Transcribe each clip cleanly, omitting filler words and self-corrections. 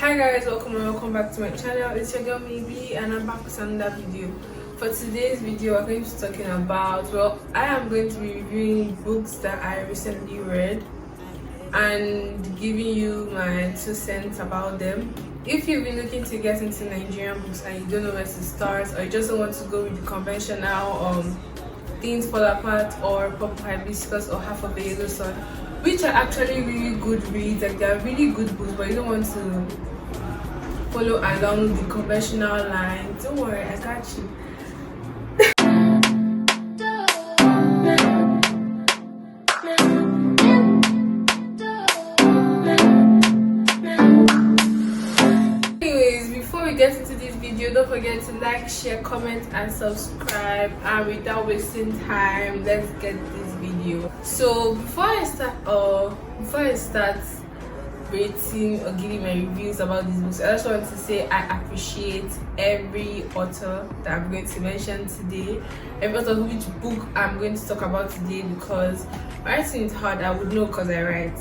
Hi guys, welcome back to my channel. It's your girl Mebi and I'm back with another video. For today's video we're going to be talking about, I am going to be reviewing books that I recently read and giving you my 2 cents about them. If you've been looking to get into Nigerian books and you don't know where to start, or you just don't want to go with the conventional Things Fall Apart or Purple Hibiscus or Half of a Yellow Sun, which are actually really good reads, like they are really good books, but you don't want to follow along the conventional line, don't worry, I got you. Anyways, before we get into this video, don't forget to like, share, comment and subscribe, and without wasting time, let's get this video. So before I start rating or giving my reviews about these books, I just want to say I appreciate every author that I'm going to mention today, every author which book I'm going to talk about today, because writing is hard. I would know because I write.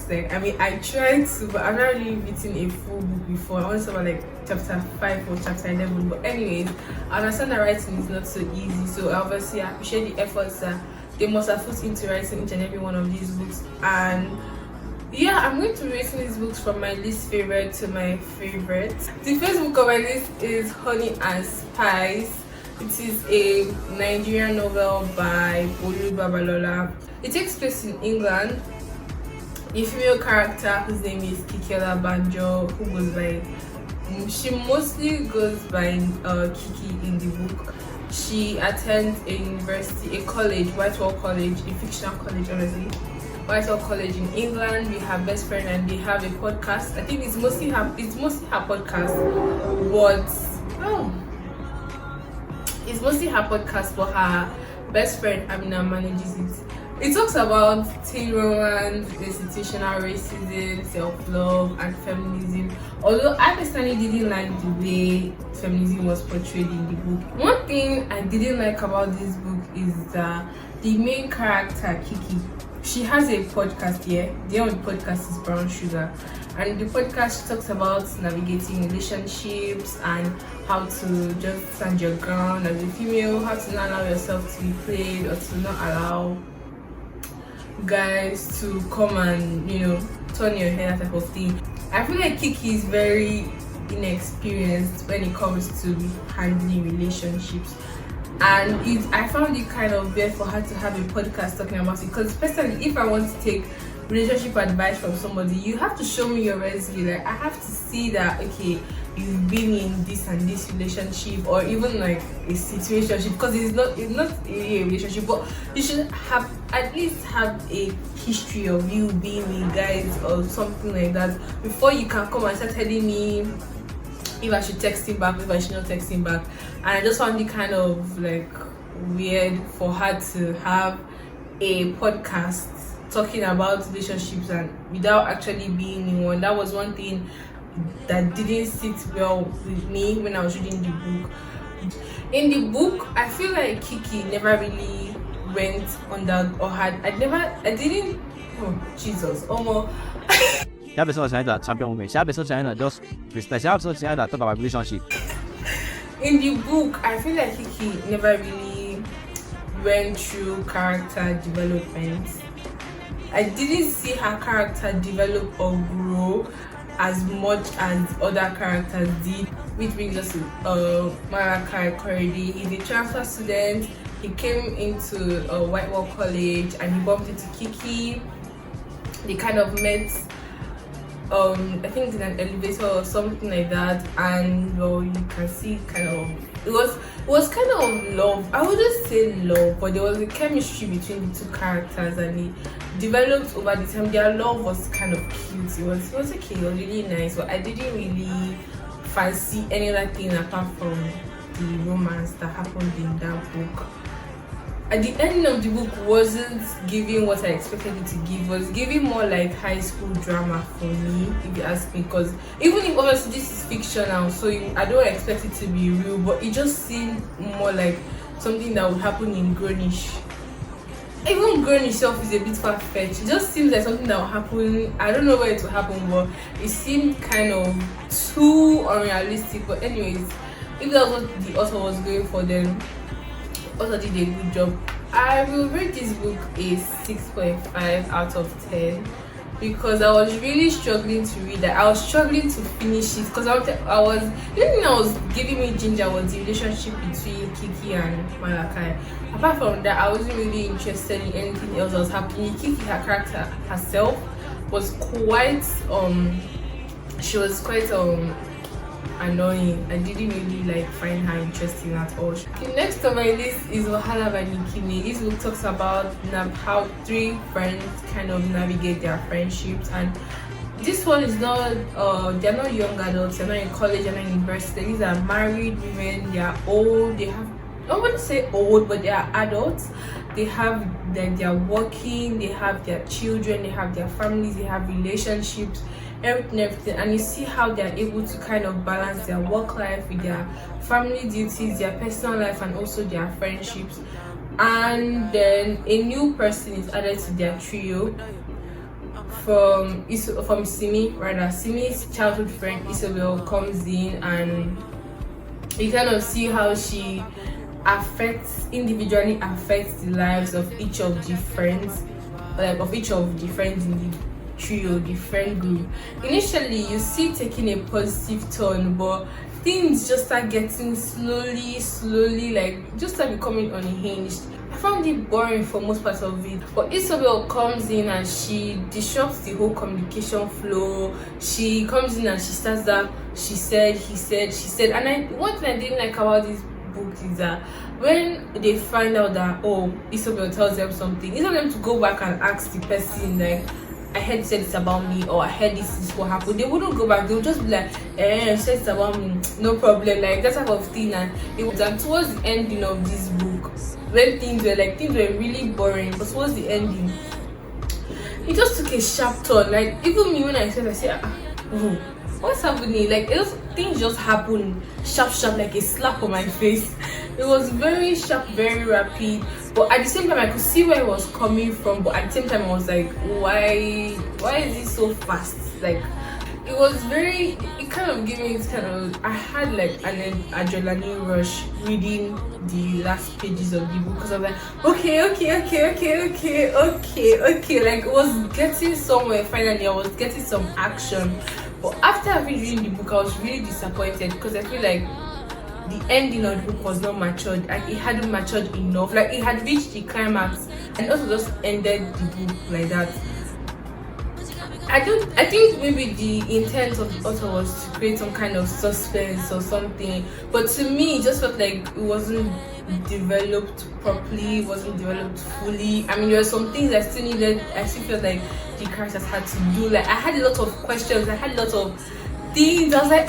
I tried to, but I've not really written a full book before. I want to about like chapter 5 or chapter 11, but anyways, I understand that writing is not so easy, so obviously I appreciate the efforts that they must have put into writing each and every one of these books. And yeah, I'm going to be rating these books from my least favorite to my favorite. The first book on my list is Honey and Spice. It is a Nigerian novel by Olu. It takes place in England. A female character whose name is Kikela Banjo, who goes by, she mostly goes by Kiki in the book. She attends a university, a college, Whitehall College, a fictional college, honestly. Whitehall College in England. We have best friend and they have a podcast. I think it's mostly her podcast, but it's mostly her podcast, but her best friend Amina manages it. It talks about teen romance, institutional racism, self-love and feminism. Although I personally didn't like the way feminism was portrayed in the book. One thing I didn't like about this book is that the main character, Kiki, she has a podcast here. The name of the podcast is Brown Sugar, and the podcast she talks about navigating relationships and how to just stand your ground as a female, how to not allow yourself to be played or to not allow guys to come and turn your head, that type of thing. I feel like Kiki is very inexperienced when it comes to handling relationships. And I found it kind of weird for her to have a podcast talking about it, because personally, if I want to take relationship advice from somebody, you have to show me your resume. Like, I have to see that, okay, you've been in this and this relationship, or even like a situationship, because it's not really a relationship, but you should have at least have a history of you being with guys or something like that before you can come and start telling me if I should text him back, if I should not text him back. And I just found it kind of like weird for her to have a podcast talking about relationships and without actually being in one. That was one thing that didn't sit well with me when I was reading the book. In the book, I feel like Kiki never really went on that, or下邊所講嘅champion women，下邊所講嘅just respect，下邊所講嘅talk about relationship. In the book, I feel like Kiki never really went through character development. I didn't see her character develop or grow as much as other characters did, which brings us to Malachi Korede. He's a transfer student. He came into Whitehall College and he bumped into Kiki. They kind of met, I think in an elevator or something like that, and you can see it was kind of love. I wouldn't say love, but there was a chemistry between the two characters, and it developed over the time. Their love was kind of cute. It was okay, it was really nice, but I didn't really fancy any other thing apart from the romance that happened in that book. At the end of the book wasn't giving what I expected it to give. It was giving more like high school drama for me, if you ask me, because even if obviously this is fictional, so I don't expect it to be real, but it just seemed more like something that would happen in Greenwich even growing itself is a bit far-fetched. It just seems like something that will happen. I don't know where it will happen, but it seemed kind of too unrealistic. But anyways, if that was what the author was going for, then author did a good job. I will rate this book a 6.5 out of 10 because I was really struggling to read that. I was struggling to finish it because the only thing that was giving me ginger was the relationship between Kiki and Malachi. Apart from that, I wasn't really interested in anything else that was happening. Kiki, her character herself, was quite she was quite annoying. I didn't really find her interesting at all. The next on my list is Wahala by Nikime. This book talks about how three friends kind of navigate their friendships, and this one is not they're not young adults, they're not in college, they're not in university. These are married women, they are old, they have, I wouldn't say old, but they are adults. They have they're working, they have their children, they have their families, they have relationships, everything, and you see how they're able to kind of balance their work life with their family duties, their personal life, and also their friendships. And then a new person is added to their trio from Simi's childhood friend Isabel comes in, and you kind of see how she individually affects the lives of each of the friends, in the trio, the friend group. Initially you see taking a positive turn, but things just start getting slowly just start becoming unhinged. I found it boring for most parts of it, but Isabel comes in and she disrupts the whole communication flow. She comes in and she starts that she said, he said, she said. And one thing I didn't like about this book is that when they find out that Isabel tells them something, instead of them to go back and ask the person I heard you said it's about me, or I heard this is what happened, they wouldn't go back. They would just be like, you said it's about me, no problem, that type of thing. And it was towards the ending of this book, when things were really boring, but towards the ending it just took a sharp turn. Even me, when I said what's happening, things just happened sharp, like a slap on my face. It was very sharp, very rapid, but at the same time I could see where it was coming from, but at the same time I was like, why is it so fast? It was very, it kind of gave me I had an adrenaline rush reading the last pages of the book, because I was like, okay, it was getting somewhere. Finally I was getting some action. But after having reading the book, I was really disappointed because I feel like the ending of the book was not matured, and it hadn't matured enough. It had reached the climax and also just ended the book like that. I think maybe the intent of the author was to create some kind of suspense or something, but to me it just felt like it wasn't developed properly, it wasn't developed fully. I mean, there were some things I still felt like the characters had to do. I had a lot of questions, I had a lot of things. I was like,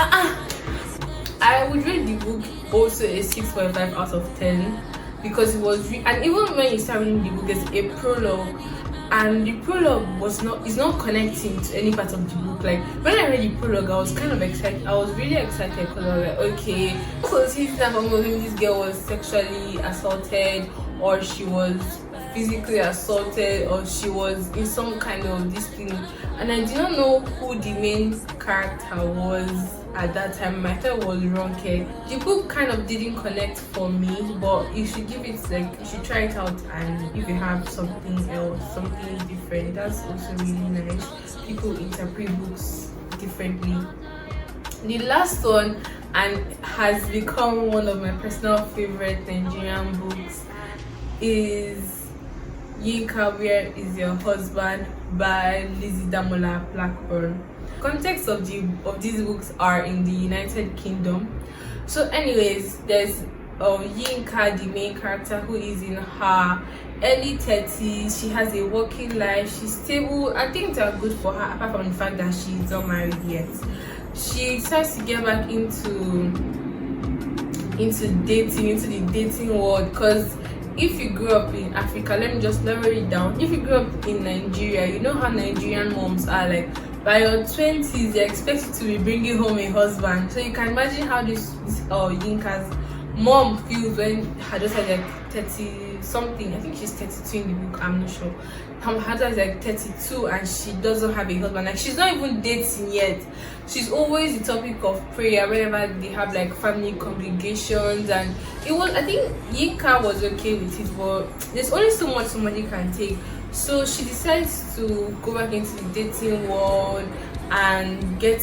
I would rate the book also a 6.5 out of 10 because it was and even when you start reading the book, there's a prologue, and the prologue is not connecting to any part of the book. When I read the prologue, I was kind of excited. I was really excited because I was like, okay, so this girl was sexually assaulted, or she was physically assaulted, or she was in some kind of this thing, and I did not know who the main character was at that time. I thought it was Ronke. The book kind of didn't connect for me, but you should give it you should try it out, and if you have something else, something different, that's also really nice. People interpret books differently. The last one, and has become one of my personal favorite Nigerian books, is Yinka, Where Is Your Husband by Lizzie Damola Blackburn. Context of these books are in the United Kingdom. So anyways, there's Yinka, the main character, who is in her early 30s. She has a working life, she's stable. I think they're good for her, apart from the fact that she's not married yet. She decides to get back into the dating world, because if you grew up in Africa, let me just narrow it down. If you grew up in Nigeria, you know how Nigerian moms are. By your 20s, they expect you to be bringing home a husband. So you can imagine how this Yinka's mom feels when her daughter is like 30 something. I think she's 32 in the book, I'm not sure. Her daughter is like 32 and she doesn't have a husband. Like, she's not even dating yet. She's always the topic of prayer whenever they have like family congregations, and it was, I think Yinka was okay with it, but there's only so much somebody can take. So she decides to go back into the dating world and she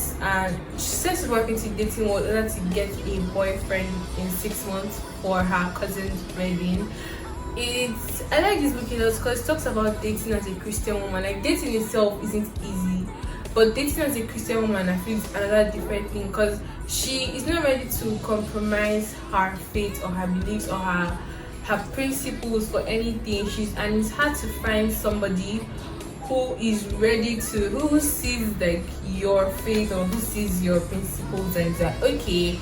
says to go back into the dating world in order to get a boyfriend in 6 months for her cousin's wedding. I like this book a lot because it talks about dating as a Christian woman. Like, dating itself isn't easy, but dating as a Christian woman, I feel, is another different thing, because she is not ready to compromise her faith or her beliefs or her principles for anything. And it's hard to find somebody who is ready to, who sees like your faith or who sees your principles and is like, okay,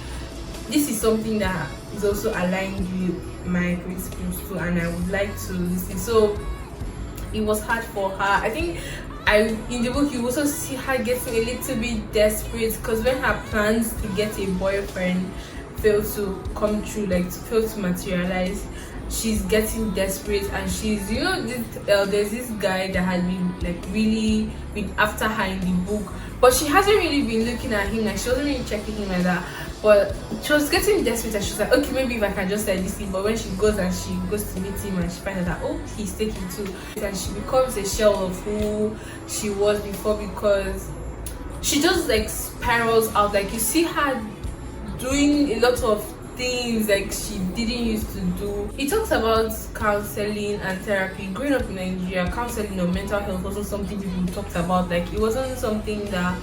this is something that is also aligned with my principles too, and I would like to listen. So it was hard for her. I think in the book you also see her getting a little bit desperate, because when her plans to get a boyfriend fail to come true, like fail to materialize, she's getting desperate, and she's, you know, there's this guy that had been like really been after her in the book, but she hasn't really been looking at him, like she wasn't really checking him like that, but she was getting desperate and she's like, okay, maybe if I can just like listen. But when she goes to meet him and she finds out that, oh, he's taking too, and she becomes a shell of who she was before, because she just like spirals out. Like, you see her doing a lot of things like she didn't used to do. It talks about counseling and therapy. Growing up in Nigeria, counseling or mental health was also something people talked about. Like, it wasn't something that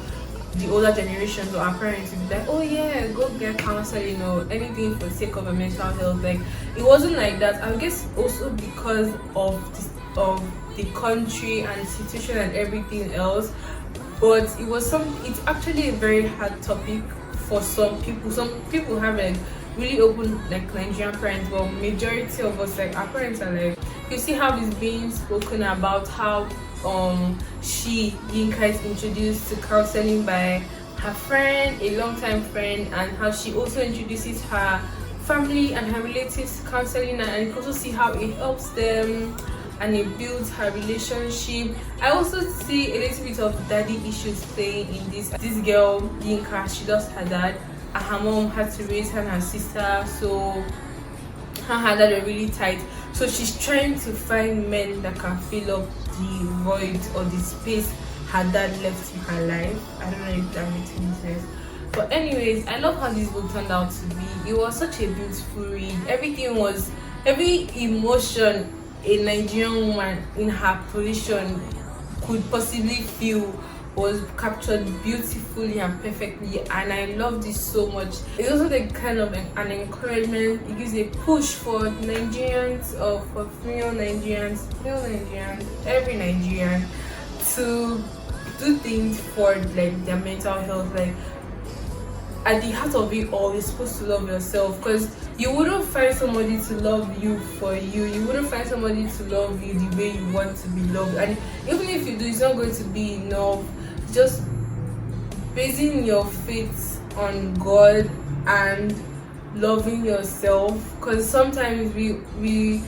the older generations or our parents would be like, oh yeah, go get counseling or anything for the sake of a mental health. Like, it wasn't like that. I guess also because of the country and the situation and everything else. But it's actually a very hard topic for some people. Some people have like really open like Nigerian parents, but majority of us, like, our parents are like, you see how it's being spoken about, how Yinka is introduced to counseling by her friend, a long-time friend, and how she also introduces her family and her relatives to counseling, and you can also see how it helps them and it builds her relationship. I also see a little bit of daddy issues playing in this girl Yinka. She lost her dad and her mom had to raise her and her sister, so her and her dad are really tight. So she's trying to find men that can fill up the void or the space her dad left in her life. I don't know if that makes any sense. But anyways, I love how this book turned out to be. It was such a beautiful read. Every emotion a Nigerian woman in her position could possibly feel was captured beautifully and perfectly, and I love this so much. It's also the kind of an encouragement. It gives a push for Nigerians, or for female Nigerians, every Nigerian, to do things for like their mental health. Like, at the heart of it all, you're supposed to love yourself, because you wouldn't find somebody to love you for you. You wouldn't find somebody to love you the way you want to be loved, and even if you do, it's not going to be enough. Just basing your faith on God and loving yourself, because sometimes we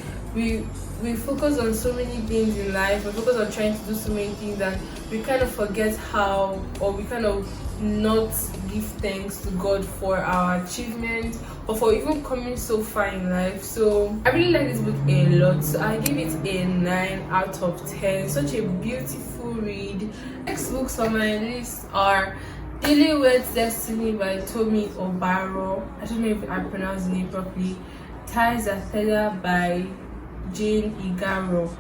focus on so many things in life. We focus on trying to do so many things, and we kind of forget how, or we kind of not give thanks to God for our achievements or for even coming so far in life. So I really like this book a lot, so I give it a 9 out of 10. Such a beautiful read. Next books on my list are Daily Words Destiny by Tomi Obaro. I don't know if I pronounced the name properly. Ties a Feather by Jane Igaro.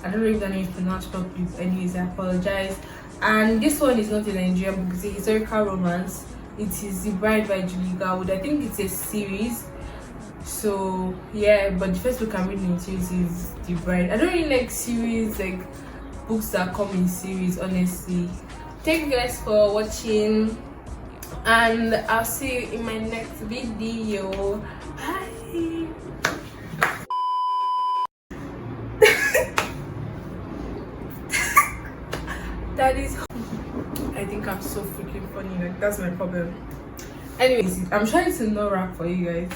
I don't know if that name is pronounced properly, but anyways, I apologize. And this one is not a Nigerian book, it's a historical romance. It is The Bride by Julie Garwood. I think it's a series. So yeah, but the first book I'm reading in series is The Bride. I don't really like series, like books that come in series, honestly. Thank you guys for watching, and I'll see you in my next video. Bye. That is, I think I'm so freaking funny. Like, that's my problem. Anyways, I'm trying to not rap for you guys.